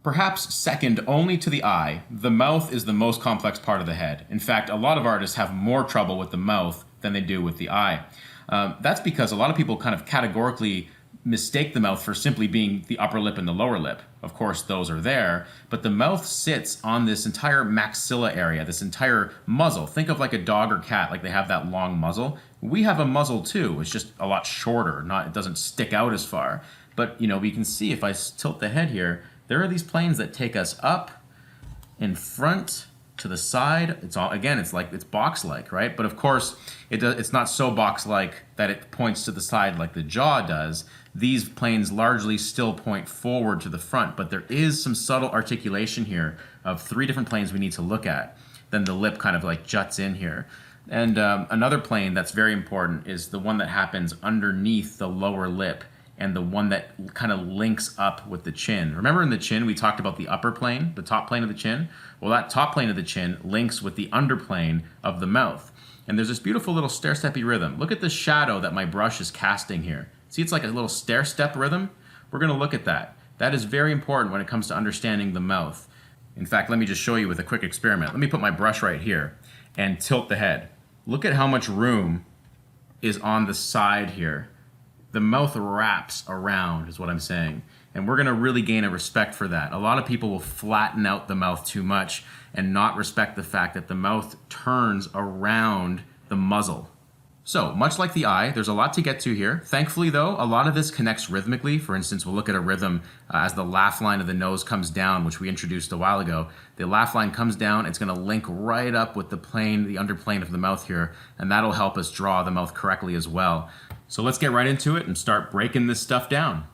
Perhaps second only to the eye, the mouth is the most complex part of the head. In fact, a lot of artists have more trouble with the mouth than they do with the eye. That's because a lot of people kind of categorically mistake the mouth for simply being the upper lip and the lower lip. Of course, those are there, but the mouth sits on this entire maxilla area, this entire muzzle. Think of like a dog or cat, like they have that long muzzle. We have a muzzle too. It's just a lot shorter. It doesn't stick out as far. But we can see if I tilt the head here, there are these planes that take us up, in front, to the side. It's all, again, it's box-like, right? But of course, it's not so box-like that it points to the side like the jaw does. These planes largely still point forward to the front, but there is some subtle articulation here of 3 different planes we need to look at. Then the lip kind of like juts in here. And another plane that's very important is the one that happens underneath the lower lip, and the one that kind of links up with the chin. Remember in the chin, we talked about the upper plane, the top plane of the chin? Well, that top plane of the chin links with the underplane of the mouth. And there's this beautiful little stair-steppy rhythm. Look at the shadow that my brush is casting here. See, it's like a little stair-step rhythm? We're gonna look at that. That is very important when it comes to understanding the mouth. In fact, let me just show you with a quick experiment. Let me put my brush right here and tilt the head. Look at how much room is on the side here. The mouth wraps around is what I'm saying. And we're gonna really gain a respect for that. A lot of people will flatten out the mouth too much and not respect the fact that the mouth turns around the muzzle. So, much like the eye, there's a lot to get to here. Thankfully though, a lot of this connects rhythmically. For instance, we'll look at a rhythm as the laugh line of the nose comes down, which we introduced a while ago. The laugh line comes down, it's gonna link right up with the plane, the underplane of the mouth here, and that'll help us draw the mouth correctly as well. So let's get right into it and start breaking this stuff down.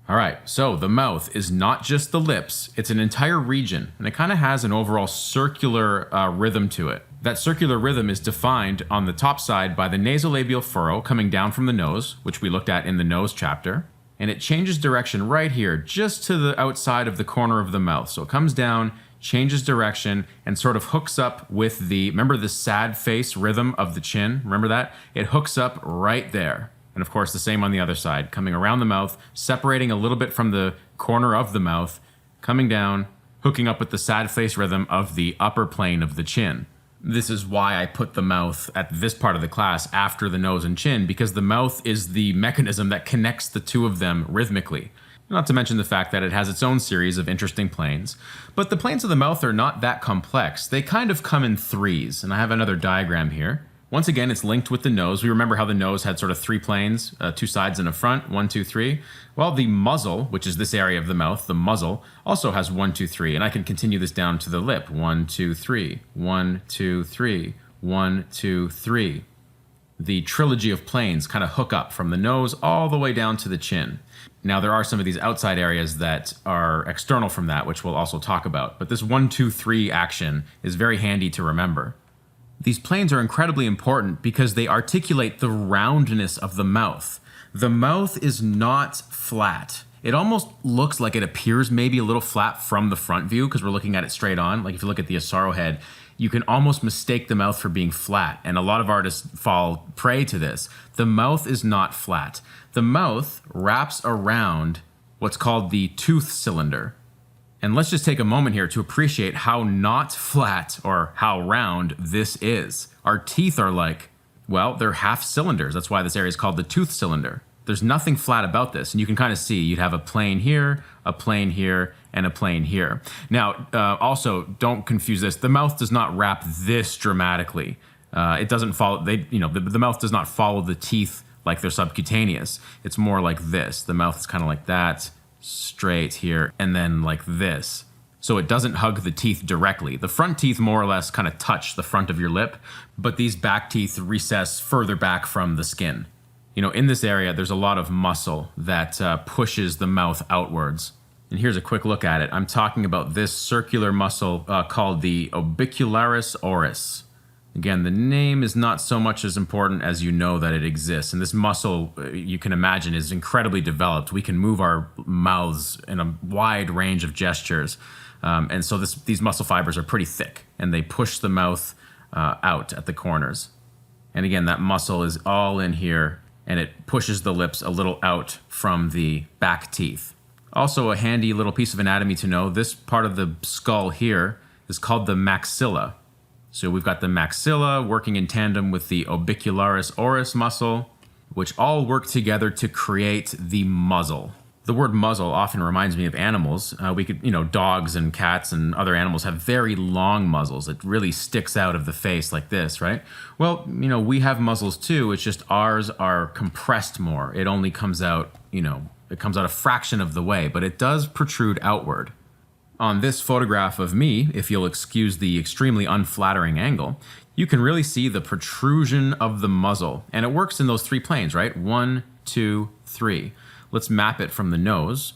All right, so the mouth is not just the lips, it's an entire region, and it kind of has an overall circular rhythm to it. That circular rhythm is defined on the top side by the nasolabial furrow coming down from the nose, which we looked at in the nose chapter, and it changes direction right here, just to the outside of the corner of the mouth. So it comes down, changes direction, and sort of hooks up with remember the sad face rhythm of the chin? Remember that? It hooks up right there. And of course, the same on the other side, coming around the mouth, separating a little bit from the corner of the mouth, coming down, hooking up with the sad face rhythm of the upper plane of the chin. This is why I put the mouth at this part of the class after the nose and chin, because the mouth is the mechanism that connects the two of them rhythmically. Not to mention the fact that it has its own series of interesting planes. But the planes of the mouth are not that complex. They kind of come in 3s, and I have another diagram here. Once again, it's linked with the nose. We remember how the nose had sort of 3 planes, 2 sides and a front, 1, 2, 3. Well, the muzzle, which is this area of the mouth, the muzzle, also has 1, 2, 3, and I can continue this down to the lip. 1, 2, 3, 1, 2, 3, 1, 2, 3. The trilogy of planes kind of hook up from the nose all the way down to the chin. Now, there are some of these outside areas that are external from that, which we'll also talk about, but this 1, 2, 3 action is very handy to remember. These planes are incredibly important because they articulate the roundness of the mouth. The mouth is not flat. It almost looks like it appears maybe a little flat from the front view because we're looking at it straight on. Like if you look at the Asaro head, you can almost mistake the mouth for being flat, and a lot of artists fall prey to this. The mouth is not flat. The mouth wraps around what's called the tooth cylinder. And let's just take a moment here to appreciate how not flat or how round this is. Our teeth are like, well, they're half cylinders. That's why this area is called the tooth cylinder. There's nothing flat about this. And you can kind of see you'd have a plane here, and a plane here. Now, also, don't confuse this. The mouth does not wrap this dramatically. It doesn't follow, the mouth does not follow the teeth like they're subcutaneous. It's more like this. The mouth is kind of like that, straight here, and then like this. So it doesn't hug the teeth directly. The front teeth more or less kind of touch the front of your lip, but these back teeth recess further back from the skin. In this area, there's a lot of muscle that pushes the mouth outwards. And here's a quick look at it. I'm talking about this circular muscle called the orbicularis oris. Again, the name is not so much as important as you know that it exists. And this muscle, you can imagine, is incredibly developed. We can move our mouths in a wide range of gestures. And so these muscle fibers are pretty thick, and they push the mouth out at the corners. And again, that muscle is all in here, and it pushes the lips a little out from the back teeth. Also a handy little piece of anatomy to know, this part of the skull here is called the maxilla. So we've got the maxilla working in tandem with the orbicularis oris muscle, which all work together to create the muzzle. The word muzzle often reminds me of animals. Dogs and cats and other animals have very long muzzles. It really sticks out of the face like this, right? Well, we have muzzles too. It's just ours are compressed more. It only comes out, it comes out a fraction of the way, but it does protrude outward. On this photograph of me, if you'll excuse the extremely unflattering angle, you can really see the protrusion of the muzzle. And it works in those 3 planes, right? 1, 2, 3. Let's map it from the nose.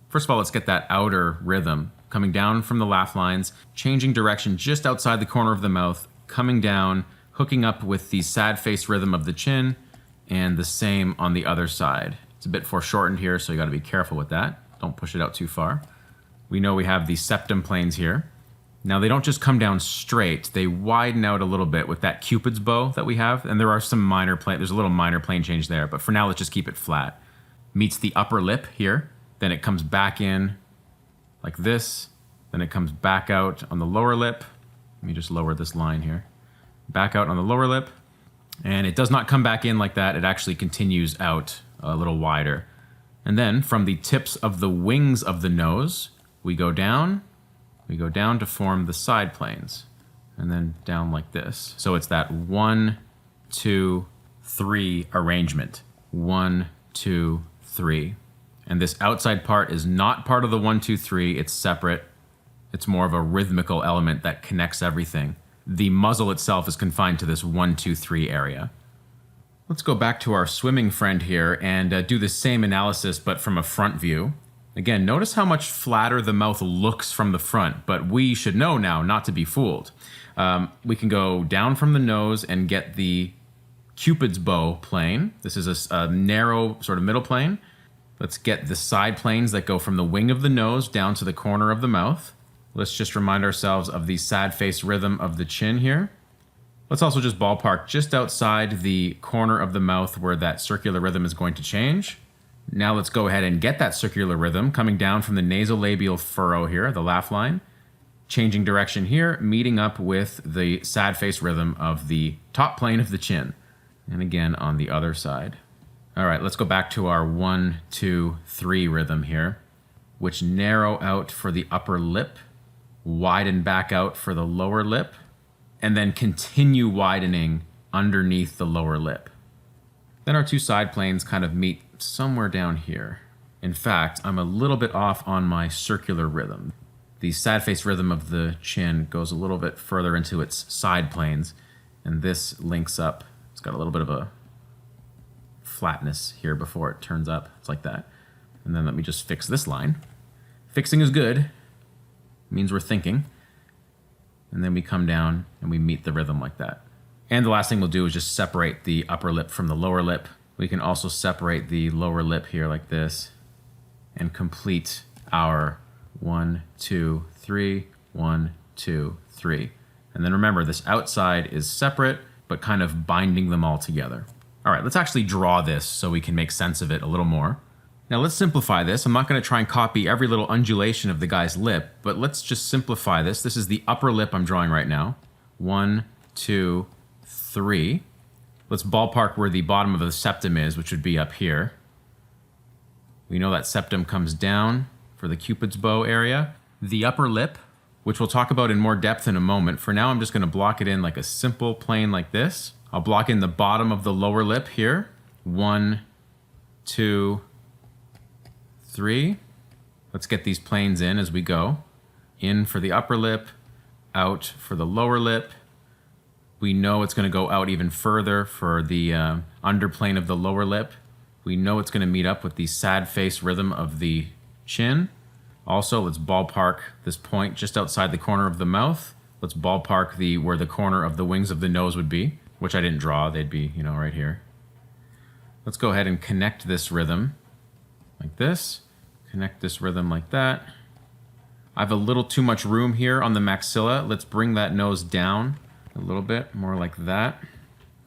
First of all, let's get that outer rhythm coming down from the laugh lines, changing direction just outside the corner of the mouth, coming down, hooking up with the sad face rhythm of the chin, and the same on the other side. It's a bit foreshortened here, so you gotta be careful with that. Don't push it out too far. We know we have the septum planes here. Now they don't just come down straight, they widen out a little bit with that Cupid's bow that we have, and there are some there's a little minor plane change there, but for now let's just keep it flat. Meets the upper lip here, then it comes back in like this, then it comes back out on the lower lip. Let me just lower this line here. Back out on the lower lip, and it does not come back in like that, it actually continues out a little wider. And then from the tips of the wings of the nose, we go down to form the side planes, and then down like this. So it's that 1, 2, 3 arrangement. 1, 2, 3. And this outside part is not part of the 1, 2, 3. It's separate. It's more of a rhythmical element that connects everything. The muzzle itself is confined to this 1, 2, 3 area. Let's go back to our swimming friend here and do the same analysis, but from a front view. Again, notice how much flatter the mouth looks from the front, but we should know now not to be fooled. We can go down from the nose and get the Cupid's bow plane. This is a narrow sort of middle plane. Let's get the side planes that go from the wing of the nose down to the corner of the mouth. Let's just remind ourselves of the sad face rhythm of the chin here. Let's also just ballpark just outside the corner of the mouth where that circular rhythm is going to change. Now let's go ahead and get that circular rhythm coming down from the nasolabial furrow here, the laugh line, changing direction here, meeting up with the sad face rhythm of the top plane of the chin. And again on the other side. All right, let's go back to our 1, 2, 3 rhythm here, which narrow out for the upper lip, widen back out for the lower lip, and then continue widening underneath the lower lip. Then our 2 side planes kind of meet somewhere down here. In fact, I'm a little bit off on my circular rhythm. The sad face rhythm of the chin goes a little bit further into its side planes, and this links up. It's got a little bit of a flatness here before it turns up. It's like that. And then let me just fix this line. Fixing is good. It means we're thinking. And then we come down and we meet the rhythm like that. And the last thing we'll do is just separate the upper lip from the lower lip. We can also separate the lower lip here like this and complete our 1, 2, 3, 1, 2, 3. And then remember, this outside is separate, but kind of binding them all together. All right, let's actually draw this so we can make sense of it a little more. Now let's simplify this. I'm not going to try and copy every little undulation of the guy's lip, but let's just simplify this. This is the upper lip I'm drawing right now. 1, 2, 3. Let's ballpark where the bottom of the septum is, which would be up here. We know that septum comes down for the Cupid's bow area. The upper lip, which we'll talk about in more depth in a moment. For now, I'm just going to block it in like a simple plane like this. I'll block in the bottom of the lower lip here. 1, 2, 3. Let's get these planes in as we go. In for the upper lip, out for the lower lip. We know it's going to go out even further for the underplane of the lower lip. We know it's going to meet up with the sad face rhythm of the chin. Also, let's ballpark this point just outside the corner of the mouth. Let's ballpark where the corner of the wings of the nose would be, which I didn't draw. They'd be, right here. Let's go ahead and connect this rhythm like this. Connect this rhythm like that. I have a little too much room here on the maxilla. Let's bring that nose down a little bit, more like that.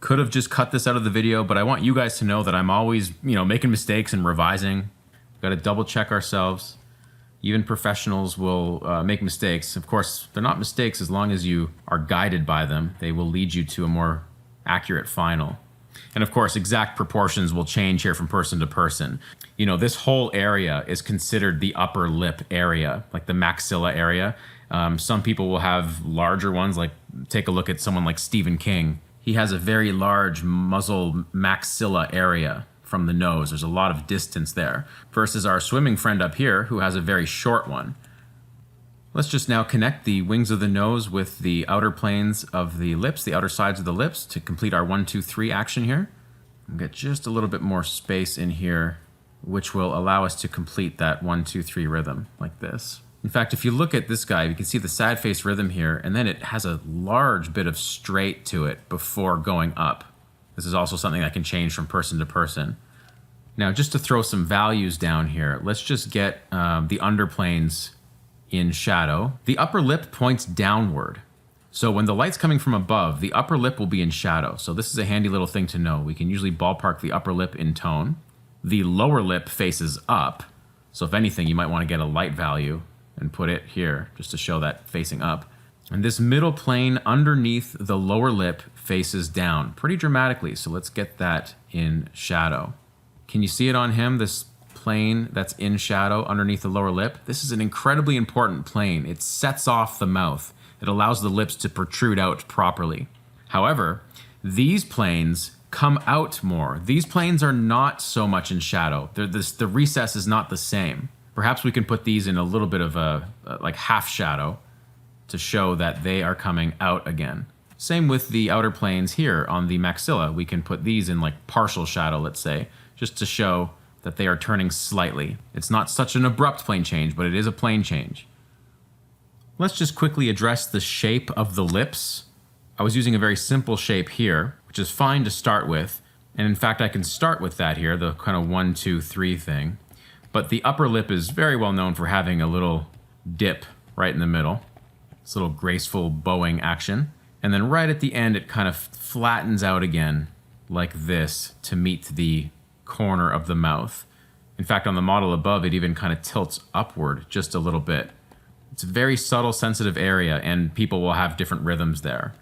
Could have just cut this out of the video, but I want you guys to know that I'm always, making mistakes and revising. Got to double check ourselves. Even professionals will make mistakes. Of course, they're not mistakes as long as you are guided by them. They will lead you to a more accurate final. And of course, exact proportions will change here from person to person. You know, this whole area is considered the upper lip area, like the maxilla area. Some people will have larger ones, like take a look at someone like Stephen King. He has a very large muzzle maxilla area from the nose. There's a lot of distance there. Versus our swimming friend up here, who has a very short one. Let's just now connect the wings of the nose with the outer planes of the lips, the outer sides of the lips, to complete our 1, 2, 3 action here. And get just a little bit more space in here, which will allow us to complete that 1, 2, 3 rhythm like this. In fact, if you look at this guy, you can see the sad face rhythm here, and then it has a large bit of straight to it before going up. This is also something that can change from person to person. Now, just to throw some values down here, let's just get the underplanes in shadow. The upper lip points downward. So when the light's coming from above, the upper lip will be in shadow. So this is a handy little thing to know. We can usually ballpark the upper lip in tone. The lower lip faces up. So if anything, you might want to get a light value and put it here just to show that facing up. And this middle plane underneath the lower lip faces down pretty dramatically. So let's get that in shadow. Can you see it on him, this plane that's in shadow underneath the lower lip? This is an incredibly important plane. It sets off the mouth. It allows the lips to protrude out properly. However, these planes come out more. These planes are not so much in shadow. The recess is not the same. Perhaps we can put these in a little bit of a like half shadow to show that they are coming out again. Same with the outer planes here on the maxilla. We can put these in like partial shadow, let's say, just to show that they are turning slightly. It's not such an abrupt plane change, but it is a plane change. Let's just quickly address the shape of the lips. I was using a very simple shape here, which is fine to start with. And in fact, I can start with that here, the kind of 1, 2, 3 thing. But the upper lip is very well known for having a little dip right in the middle. This little graceful bowing action. And then right at the end, it kind of flattens out again like this to meet the corner of the mouth. In fact, on the model above, it even kind of tilts upward just a little bit. It's a very subtle, sensitive area, and people will have different rhythms there.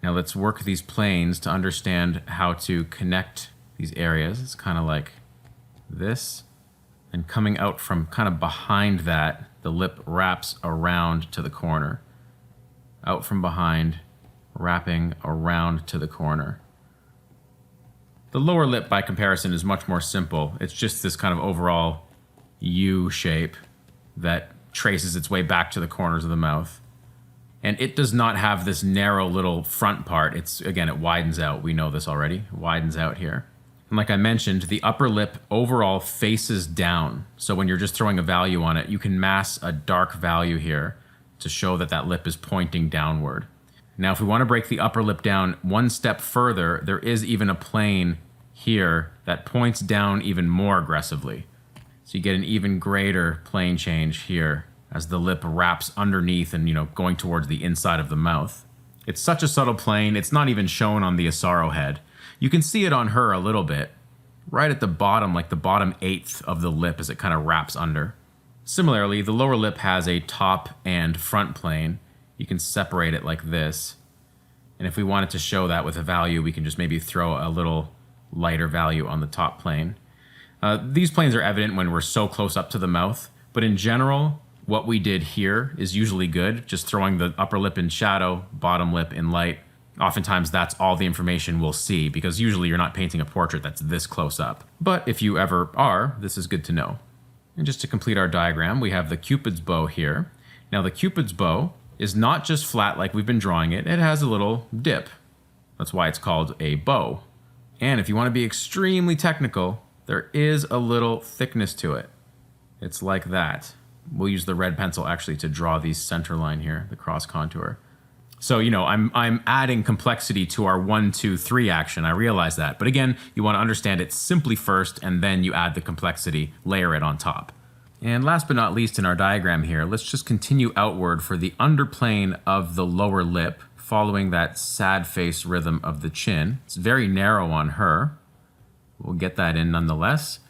Now let's work these planes to understand how to connect these areas. It's kind of like this. And coming out from kind of behind that, the lip wraps around to the corner. Out from behind, wrapping around to the corner. The lower lip, by comparison, is much more simple. It's just this kind of overall U shape that traces its way back to the corners of the mouth. And it does not have this narrow little front part. Again, it widens out. We know this already. It widens out here. And like I mentioned, the upper lip overall faces down. So when you're just throwing a value on it, you can mask a dark value here to show that that lip is pointing downward. Now, if we want to break the upper lip down one step further, there is even a plane here that points down even more aggressively. So you get an even greater plane change here as the lip wraps underneath and, going towards the inside of the mouth. It's such a subtle plane, it's not even shown on the Asaro head. You can see it on her a little bit, right at the bottom, like the bottom eighth of the lip as it kind of wraps under. Similarly, the lower lip has a top and front plane. You can separate it like this. And if we wanted to show that with a value, we can just maybe throw a little lighter value on the top plane. These planes are evident when we're so close up to the mouth, but in general, what we did here is usually good, just throwing the upper lip in shadow, bottom lip in light. Oftentimes that's all the information we'll see, because usually you're not painting a portrait that's this close up. But if you ever are, this is good to know. And just to complete our diagram, we have the Cupid's bow here. Now the Cupid's bow is not just flat like we've been drawing it, it has a little dip. That's why it's called a bow. And if you want to be extremely technical, there is a little thickness to it. It's like that. We'll use the red pencil actually to draw the center line here, the cross contour. So, I'm adding complexity to our 1, 2, 3 action. I realize that. But again, you want to understand it simply first, and then you add the complexity, layer it on top. And last but not least in our diagram here, let's just continue outward for the underplane of the lower lip, following that sad face rhythm of the chin. It's very narrow on her. We'll get that in nonetheless.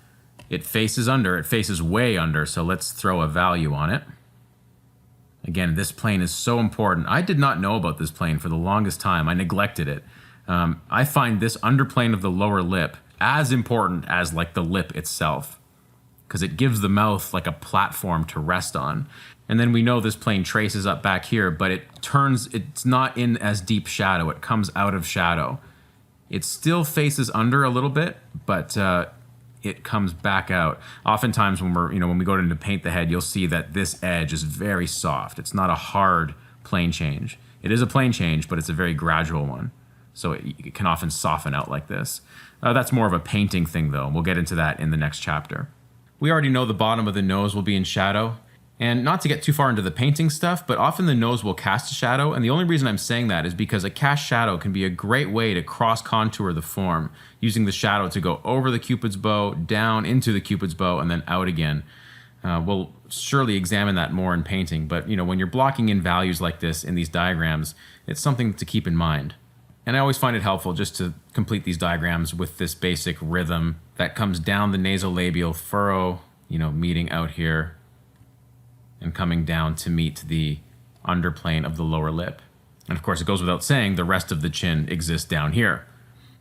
It faces under, it faces way under, so let's throw a value on it. Again, this plane is so important. I did not know about this plane for the longest time. I neglected it. I find this underplane of the lower lip as important as like the lip itself, because it gives the mouth like a platform to rest on. And then we know this plane traces up back here, but it's not in as deep shadow. It comes out of shadow. It still faces under a little bit, but it comes back out. Oftentimes when we go to paint the head, you'll see that this edge is very soft. It's not a hard plane change. It is a plane change, but it's a very gradual one. So it can often soften out like this. That's more of a painting thing though. We'll get into that in the next chapter. We already know the bottom of the nose will be in shadow. And not to get too far into the painting stuff, but often the nose will cast a shadow. And the only reason I'm saying that is because a cast shadow can be a great way to cross contour the form, using the shadow to go over the Cupid's bow, down into the Cupid's bow, and then out again. We'll surely examine that more in painting, but when you're blocking in values like this in these diagrams, it's something to keep in mind. And I always find it helpful just to complete these diagrams with this basic rhythm that comes down the nasolabial furrow, meeting out here, and coming down to meet the underplane of the lower lip. And of course, it goes without saying, the rest of the chin exists down here.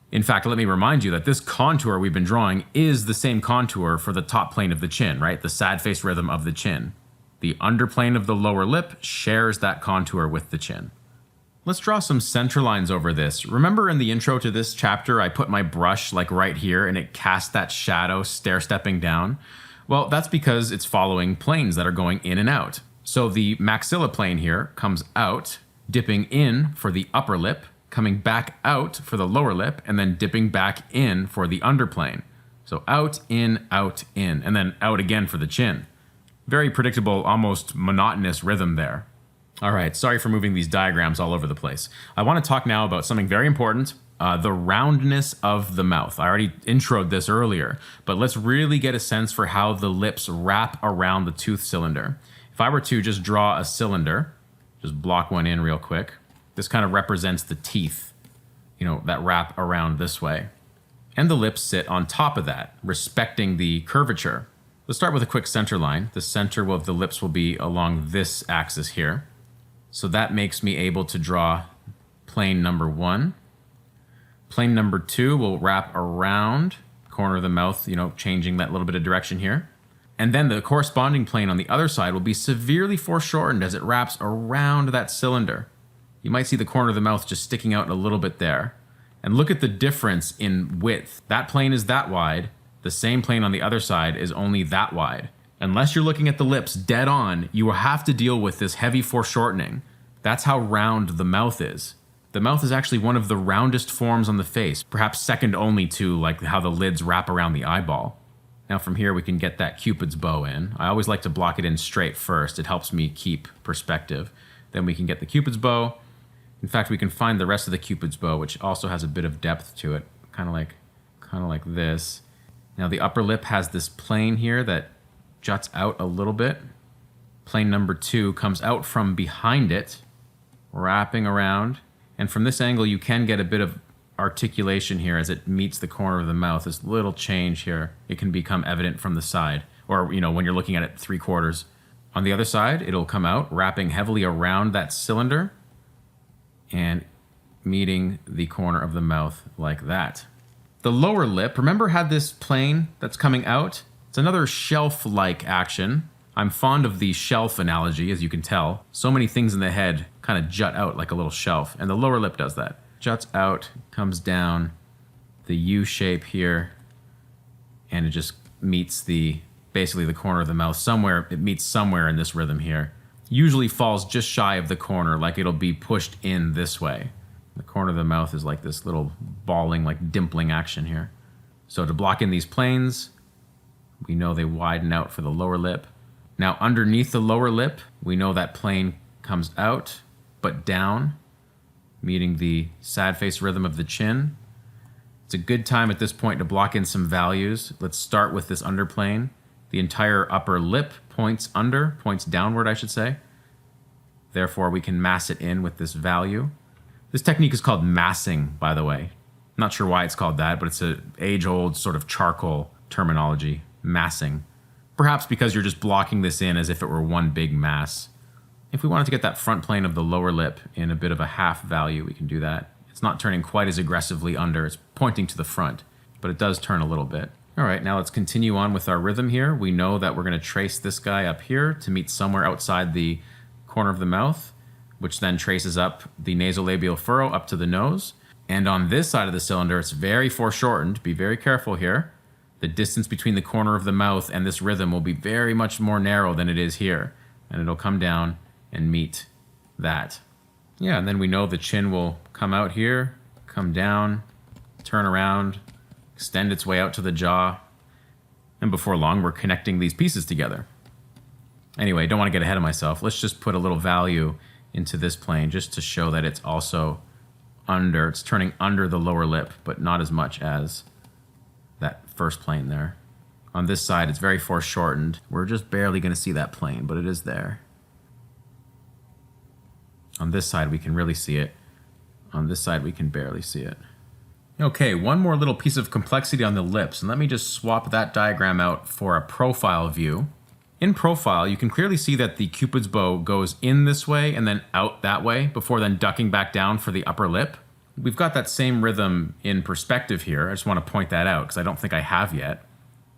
In fact, let me remind you that this contour we've been drawing is the same contour for the top plane of the chin, right? The sad face rhythm of the chin. The underplane of the lower lip shares that contour with the chin. Let's draw some center lines over this. Remember in the intro to this chapter, I put my brush like right here and it cast that shadow stair-stepping down? Well, that's because it's following planes that are going in and out. So the maxilla plane here comes out, dipping in for the upper lip, coming back out for the lower lip, and then dipping back in for the underplane. So out, in, and then out again for the chin. Very predictable, almost monotonous rhythm there. All right, sorry for moving these diagrams all over the place. I want to talk now about something very important, the roundness of the mouth. I already introed this earlier, but let's really get a sense for how the lips wrap around the tooth cylinder. If I were to just draw a cylinder, just block one in real quick, this kind of represents the teeth, that wrap around this way. And the lips sit on top of that, respecting the curvature. Let's start with a quick center line. The center of the lips will be along this axis here. So that makes me able to draw plane number 1. Plane number 2 will wrap around the corner of the mouth, changing that little bit of direction here. And then the corresponding plane on the other side will be severely foreshortened as it wraps around that cylinder. You might see the corner of the mouth just sticking out a little bit there. And look at the difference in width. That plane is that wide. The same plane on the other side is only that wide. Unless you're looking at the lips dead on, you will have to deal with this heavy foreshortening. That's how round the mouth is. The mouth is actually one of the roundest forms on the face, perhaps second only to like how the lids wrap around the eyeball. Now from here we can get that Cupid's bow in. I always like to block it in straight first. It helps me keep perspective. Then we can get the Cupid's bow. In fact, we can find the rest of the Cupid's bow, which also has a bit of depth to it, kind of like this. Now the upper lip has this plane here that juts out a little bit. Plane number 2 comes out from behind it, wrapping around. And from this angle, you can get a bit of articulation here as it meets the corner of the mouth. This little change here, it can become evident from the side, or when you're looking at it 3/4. On the other side, it'll come out, wrapping heavily around that cylinder and meeting the corner of the mouth like that. The lower lip, remember, had this plane that's coming out? It's another shelf-like action. I'm fond of the shelf analogy, as you can tell. So many things in the head kind of jut out like a little shelf, and the lower lip does that. Juts out, comes down, the U shape here, and it just meets basically the corner of the mouth somewhere. It meets somewhere in this rhythm here. Usually falls just shy of the corner, like it'll be pushed in this way. The corner of the mouth is like this little balling, like dimpling action here. So to block in these planes, we know they widen out for the lower lip. Now underneath the lower lip, we know that plane comes out, but down, meeting the sad face rhythm of the chin. It's a good time at this point to block in some values. Let's start with this underplane. The entire upper lip points downward, I should say. Therefore, we can mass it in with this value. This technique is called massing, by the way. Not sure why it's called that, but it's an age-old sort of charcoal terminology, massing. Perhaps because you're just blocking this in as if it were one big mass. If we wanted to get that front plane of the lower lip in a bit of a half value, we can do that. It's not turning quite as aggressively under, it's pointing to the front, but it does turn a little bit. All right, now let's continue on with our rhythm here. We know that we're going to trace this guy up here to meet somewhere outside the corner of the mouth, which then traces up the nasolabial furrow up to the nose. And on this side of the cylinder, it's very foreshortened. Be very careful here. The distance between the corner of the mouth and this rhythm will be very much more narrow than it is here. And it'll come down and meet that. Yeah, and then we know the chin will come out here, come down, turn around, extend its way out to the jaw, and before long we're connecting these pieces together. Anyway, don't want to get ahead of myself. Let's just put a little value into this plane just to show that it's also under, it's turning under the lower lip, but not as much as that first plane there. On this side, it's very foreshortened. We're just barely going to see that plane, but it is there. On this side, we can really see it. On this side, we can barely see it. Okay, one more little piece of complexity on the lips, and let me just swap that diagram out for a profile view. In profile, you can clearly see that the Cupid's bow goes in this way and then out that way before then ducking back down for the upper lip. We've got that same rhythm in perspective here. I just want to point that out because I don't think I have yet.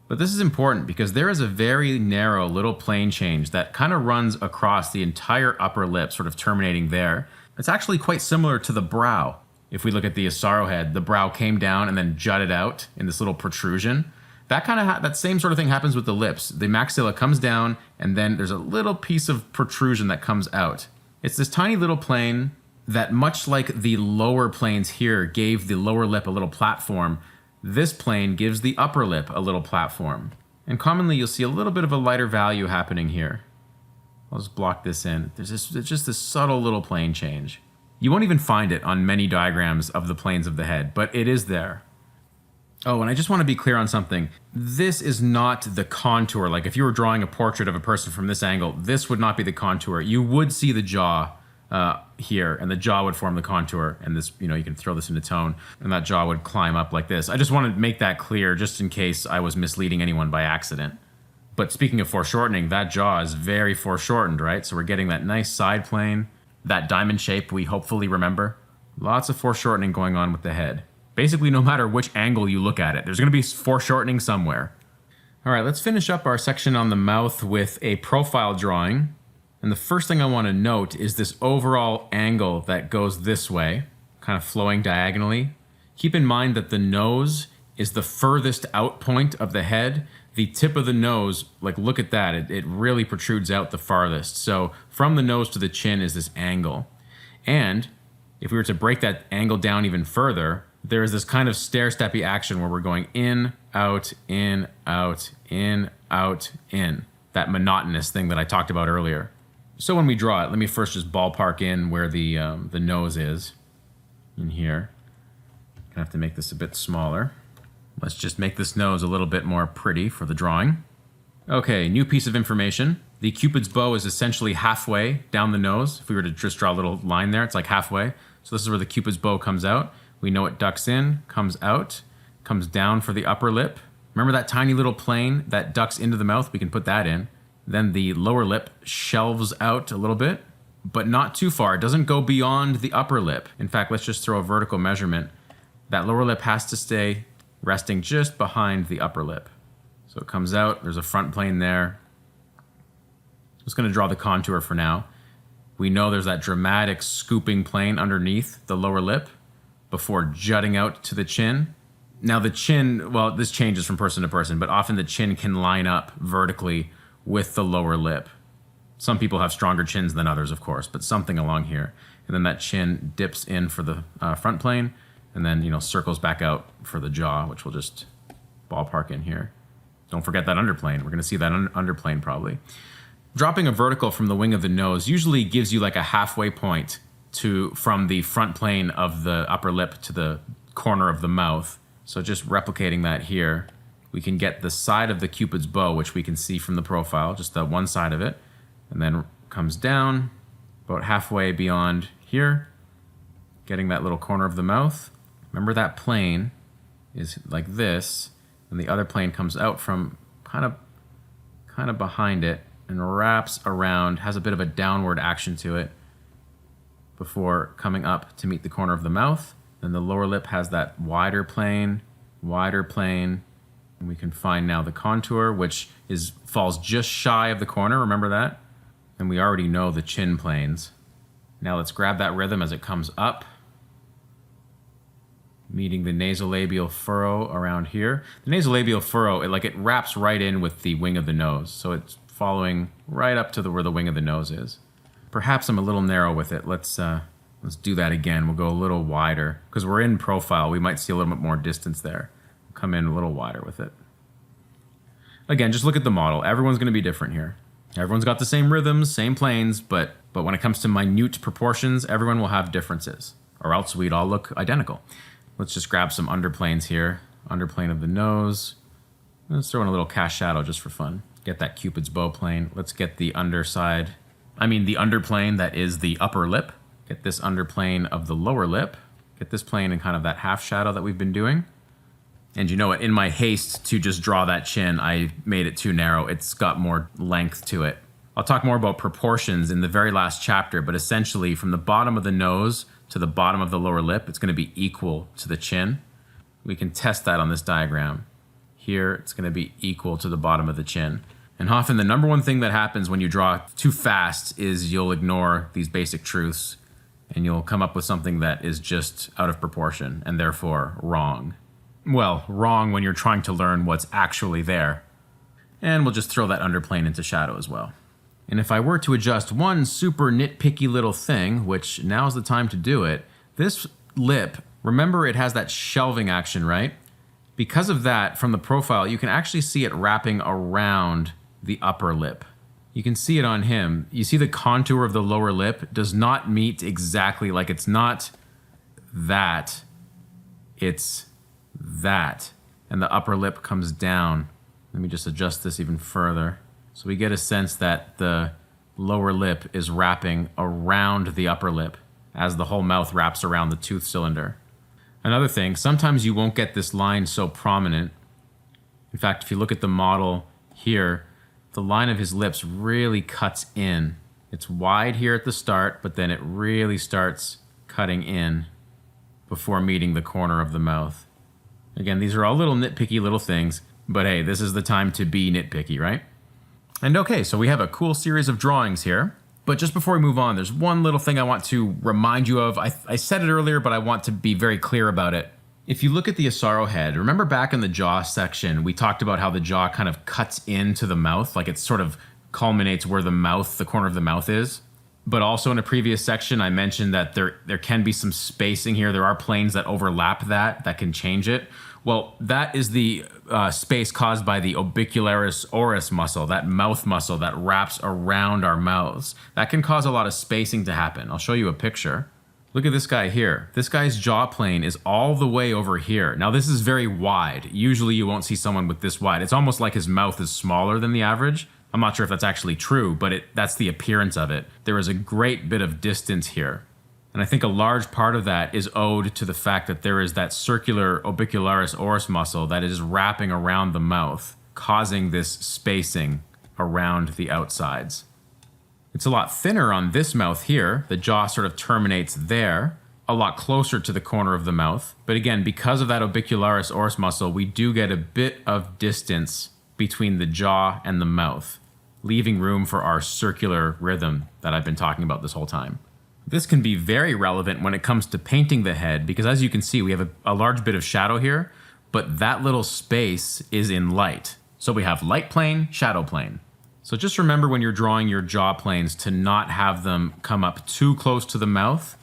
But this is important because there is a very narrow little plane change that kind of runs across the entire upper lip, sort of terminating there. It's actually quite similar to the brow. If we look at the Asaro head, the brow came down and then jutted out in this little protrusion. That kind of that same sort of thing happens with the lips. The maxilla comes down and then there's a little piece of protrusion that comes out. It's this tiny little plane that, much like the lower planes here gave the lower lip a little platform, this plane gives the upper lip a little platform. And commonly you'll see a little bit of a lighter value happening here. I'll just block this in. There's just this subtle little plane change. You won't even find it on many diagrams of the planes of the head, but it is there. Oh, and I just want to be clear on something. This is not the contour. Like if you were drawing a portrait of a person from this angle, this would not be the contour. You would see the jaw here, and the jaw would form the contour, and this, you can throw this into tone, and that jaw would climb up like this. I just want to make that clear just in case I was misleading anyone by accident. But speaking of foreshortening, that jaw is very foreshortened, right? So we're getting that nice side plane, that diamond shape we hopefully remember. Lots of foreshortening going on with the head. Basically, no matter which angle you look at it, there's going to be foreshortening somewhere. All right, let's finish up our section on the mouth with a profile drawing. And the first thing I want to note is this overall angle that goes this way, kind of flowing diagonally. Keep in mind that the nose is the furthest out point of the head. The tip of the nose, like look at that, it really protrudes out the farthest. So from the nose to the chin is this angle. And if we were to break that angle down even further, there is this kind of stair-steppy action where we're going in, out, in, out, in, out, in. That monotonous thing that I talked about earlier. So when we draw it, let me first just ballpark in where the nose is in here. Gonna have to make this a bit smaller. Let's just make this nose a little bit more pretty for the drawing. Okay, new piece of information. The Cupid's bow is essentially halfway down the nose. If we were to just draw a little line there, it's like halfway. So this is where the Cupid's bow comes out. We know it ducks in, comes out, comes down for the upper lip. Remember that tiny little plane that ducks into the mouth? We can put that in. Then the lower lip shelves out a little bit, but not too far. It doesn't go beyond the upper lip. In fact, let's just throw a vertical measurement. That lower lip has to stay resting just behind the upper lip. So it comes out, there's a front plane there. I'm just gonna draw the contour for now. We know there's that dramatic scooping plane underneath the lower lip before jutting out to the chin. Now the chin, well, this changes from person to person, but often the chin can line up vertically with the lower lip. Some people have stronger chins than others, of course, but something along here. And then that chin dips in for the front plane, and then, circles back out for the jaw, which we'll just ballpark in here. Don't forget that underplane. We're gonna see that underplane probably. Dropping a vertical from the wing of the nose usually gives you like a halfway point from the front plane of the upper lip to the corner of the mouth. So just replicating that here, we can get the side of the Cupid's bow, which we can see from the profile, just the one side of it, and then comes down about halfway beyond here, getting that little corner of the mouth. Remember that plane is like this, and the other plane comes out from kind of behind it and wraps around, has a bit of a downward action to it before coming up to meet the corner of the mouth. Then the lower lip has that wider plane, and we can find now the contour, which falls just shy of the corner, remember that? And we already know the chin planes. Now let's grab that rhythm as it comes up, meeting the nasolabial furrow around here. The nasolabial furrow, it wraps right in with the wing of the nose, so it's following right up to where the wing of the nose is. Perhaps I'm a little narrow with it. Let's do that again. We'll go a little wider. Because we're in profile, we might see a little bit more distance there. Come in a little wider with it. Again, just look at the model. Everyone's going to be different here. Everyone's got the same rhythms, same planes, but when it comes to minute proportions, everyone will have differences, or else we'd all look identical. Let's just grab some underplanes here. Underplane of the nose. Let's throw in a little cast shadow just for fun. Get that Cupid's bow plane. Let's get the underplane that is the upper lip. Get this underplane of the lower lip. Get this plane in kind of that half shadow that we've been doing. And you know what, in my haste to just draw that chin, I made it too narrow. It's got more length to it. I'll talk more about proportions in the very last chapter, but essentially from the bottom of the nose to the bottom of the lower lip, it's going to be equal to the chin. We can test that on this diagram. Here, it's going to be equal to the bottom of the chin. And often the number one thing that happens when you draw too fast is you'll ignore these basic truths and you'll come up with something that is just out of proportion and therefore wrong. Well, wrong when you're trying to learn what's actually there. And we'll just throw that underplane into shadow as well. And if I were to adjust one super nitpicky little thing, which now's the time to do it, this lip, remember it has that shelving action, right? Because of that, from the profile, you can actually see it wrapping around the upper lip. You can see it on him. You see the contour of the lower lip does not meet exactly, it's not that, it's that. And the upper lip comes down. Let me just adjust this even further. So we get a sense that the lower lip is wrapping around the upper lip as the whole mouth wraps around the tooth cylinder. Another thing, sometimes you won't get this line so prominent. In fact, if you look at the model here, the line of his lips really cuts in. It's wide here at the start, but then it really starts cutting in before meeting the corner of the mouth. Again, these are all little nitpicky little things, but hey, this is the time to be nitpicky, right? And okay, so we have a cool series of drawings here. But just before we move on, there's one little thing I want to remind you of. I said it earlier, but I want to be very clear about it. If you look at the Asaro head, remember back in the jaw section, we talked about how the jaw kind of cuts into the mouth, like it sort of culminates where the corner of the mouth is. But also in a previous section, I mentioned that there can be some spacing here. There are planes that overlap that can change it. Well, that is the space caused by the orbicularis oris muscle, that mouth muscle that wraps around our mouths. That can cause a lot of spacing to happen. I'll show you a picture. Look at this guy here. This guy's jaw plane is all the way over here. Now this is very wide. Usually you won't see someone with this wide. It's almost like his mouth is smaller than the average. I'm not sure if that's actually true, but that's the appearance of it. There is a great bit of distance here. And I think a large part of that is owed to the fact that there is that circular orbicularis oris muscle that is wrapping around the mouth, causing this spacing around the outsides. It's a lot thinner on this mouth here. The jaw sort of terminates there, a lot closer to the corner of the mouth. But again, because of that orbicularis oris muscle, we do get a bit of distance between the jaw and the mouth, leaving room for our circular rhythm that I've been talking about this whole time. This can be very relevant when it comes to painting the head, because as you can see, we have a large bit of shadow here, but that little space is in light. So we have light plane, shadow plane. So just remember when you're drawing your jaw planes to not have them come up too close to the mouth,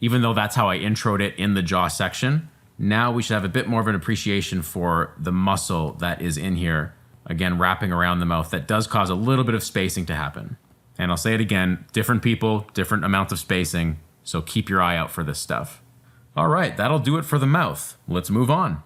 even though that's how I introed it in the jaw section. Now we should have a bit more of an appreciation for the muscle that is in here, again, wrapping around the mouth. That does cause a little bit of spacing to happen. And I'll say it again, different people, different amounts of spacing, so keep your eye out for this stuff. All right, that'll do it for the mouth. Let's move on.